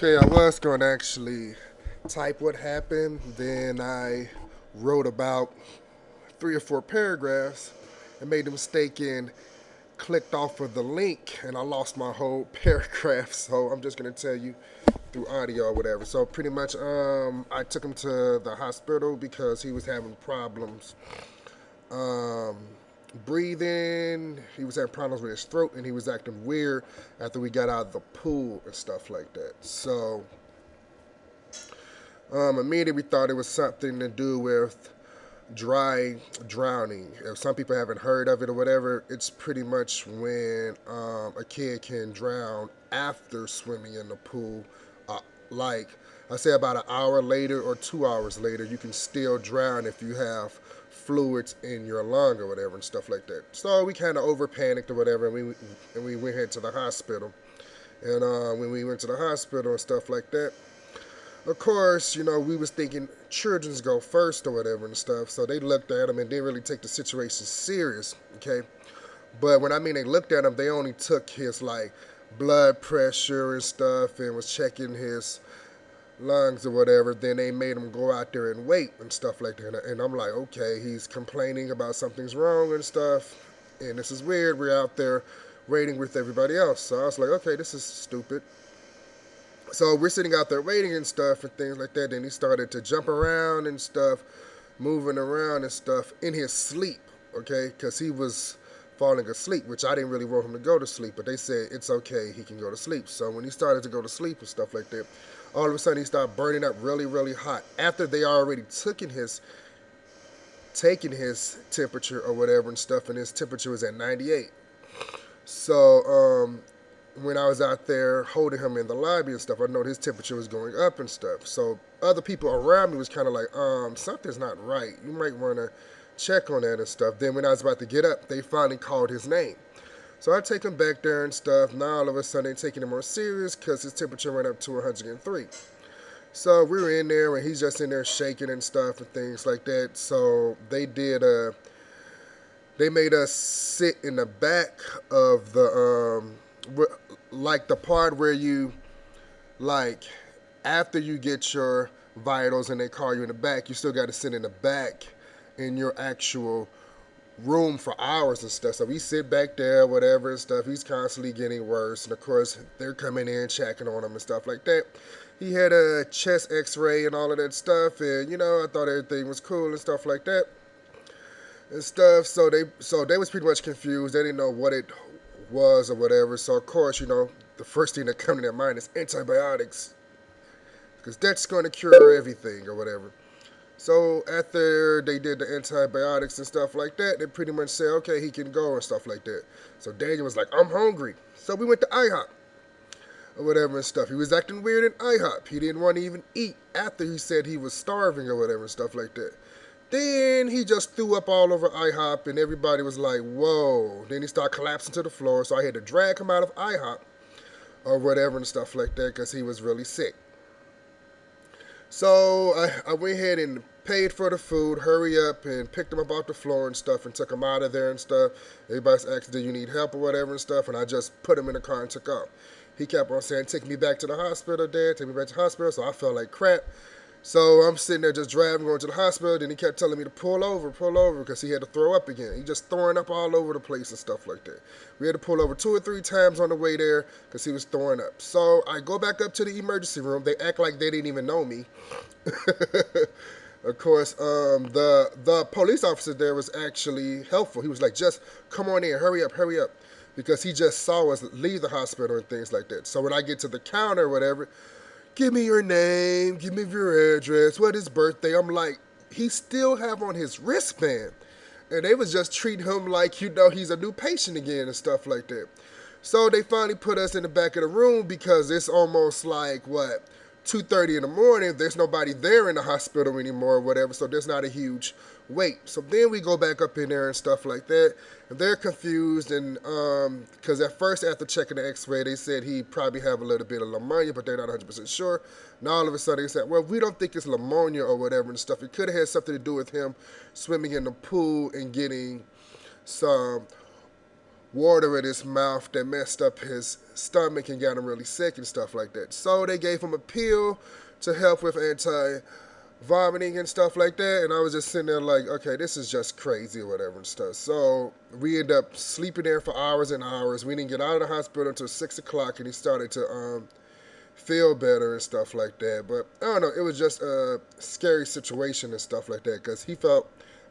Okay, I was going to actually type what happened. Then I wrote about 3 or 4 paragraphs and made the mistake and clicked off of the link and I lost my whole paragraph. So I'm just going to tell you through audio or whatever. So pretty much I took him to the hospital because he was having problems um, breathing. He was having problems with his throat and he was acting weird after we got out of the pool and stuff like that. So immediately we thought it was something to do with dry drowning. If some people haven't heard of it or whatever, it's pretty much when a kid can drown after swimming in the pool. Like I say, about an hour later or 2 hours later, you can still drown if you have fluids in your lung or whatever and stuff like that. So we kind of over panicked or whatever, and we went head to the hospital. And when we went to the hospital and stuff like that, of course, we was thinking children's go first or whatever and stuff. So they looked at him and didn't really take the situation serious, okay? But when I mean they looked at him, they only took his like blood pressure and stuff and was checking his lungs or whatever. Then they made him go out there and wait and stuff like that. And I'm like, okay, he's complaining about something's wrong and stuff. And this is weird. We're out there waiting with everybody else. So I was like, okay, this is stupid. So we're sitting out there waiting and stuff and things like that. Then he started to jump around and stuff, moving around and stuff in his sleep, okay? Because he was falling asleep, which I didn't really want him to go to sleep, but they said it's okay, he can go to sleep. So when he started to go to sleep and stuff like that, all of a sudden he started burning up really, really hot. After they already taking his temperature or whatever and stuff, and his temperature was at 98. So when I was out there holding him in the lobby and stuff, I know his temperature was going up and stuff. So other people around me was kind of like, something's not right. You might want to check on that and stuff. Then when I was about to get up, they finally called his name. So I take him back there and stuff. Now all of a sudden they're taking him more serious because his temperature went up to 103. So we were in there and he's just in there shaking and stuff and things like that. So they made us sit in the back of like the part where you like after you get your vitals and they call you in the back, you still got to sit in the back in your actual room for hours and stuff. So we sit back there, whatever and stuff. He's constantly getting worse, and of course they're coming in checking on him and stuff like that. He had a chest X-ray and all of that stuff, and I thought everything was cool and stuff like that and stuff. So they was pretty much confused. They didn't know what it was or whatever. So of course, the first thing that comes to their mind is antibiotics because that's going to cure everything or whatever. So after they did the antibiotics and stuff like that, they pretty much said, okay, he can go and stuff like that. So Daniel was like, I'm hungry. So we went to IHOP or whatever and stuff. He was acting weird in IHOP. He didn't want to even eat after he said he was starving or whatever and stuff like that. Then he just threw up all over IHOP and everybody was like, whoa. Then he started collapsing to the floor. So I had to drag him out of IHOP or whatever and stuff like that because he was really sick. So I went ahead and paid for the food, hurry up, and picked him up off the floor and stuff and took him out of there and stuff. Everybody's asking, do you need help or whatever and stuff, and I just put him in the car and took off. He kept on saying, take me back to the hospital, Dad, take me back to the hospital, so I felt like crap. So I'm sitting there just driving, going to the hospital. Then he kept telling me to pull over, because he had to throw up again. He just throwing up all over the place and stuff like that. We had to pull over 2 or 3 times on the way there because he was throwing up. So I go back up to the emergency room. They act like they didn't even know me. Of course, the police officer there was actually helpful. He was like, just come on in, hurry up, because he just saw us leave the hospital and things like that. So when I get to the counter or whatever, give me your name, give me your address, what his birthday. I'm like, he still have on his wristband. And they was just treating him like, he's a new patient again and stuff like that. So they finally put us in the back of the room because it's almost like, 2:30 in the morning. There's nobody there in the hospital anymore or whatever, so there's not a huge wait. So then we go back up in there and stuff like that. And they're confused, and because at first after checking the x-ray, they said he probably have a little bit of pneumonia, but they're not 100% sure. Now all of a sudden they said, well, we don't think it's pneumonia or whatever and stuff. It could have had something to do with him swimming in the pool and getting some water in his mouth that messed up his stomach and got him really sick and stuff like that. So they gave him a pill to help with vomiting and stuff like that. And I was just sitting there like, okay, this is just crazy or whatever and stuff. So we ended up sleeping there for hours and hours. We didn't get out of the hospital until 6 o'clock, and he started to feel better and stuff like that. But I don't know, it was just a scary situation and stuff like that because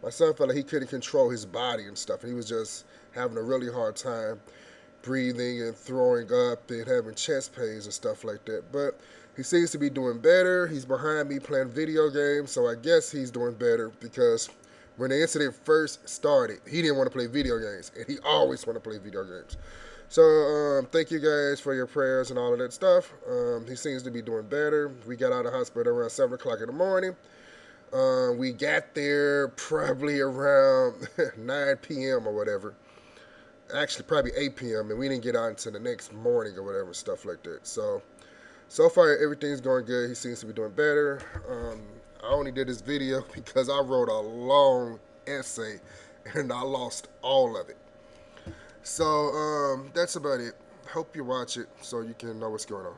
my son felt like he couldn't control his body and stuff. And he was just having a really hard time breathing and throwing up and having chest pains and stuff like that. But he seems to be doing better. He's behind me playing video games, so I guess he's doing better because when the incident first started, he didn't want to play video games, and he always want to play video games. So thank you guys for your prayers and all of that stuff. He seems to be doing better. We got out of the hospital around 7 o'clock in the morning. We got there probably around 9 p.m. or whatever. Actually, probably 8 p.m. and we didn't get out until the next morning or whatever, stuff like that. So far everything's going good. He seems to be doing better. I only did this video because I wrote a long essay and I lost all of it. So that's about it. Hope you watch it so you can know what's going on.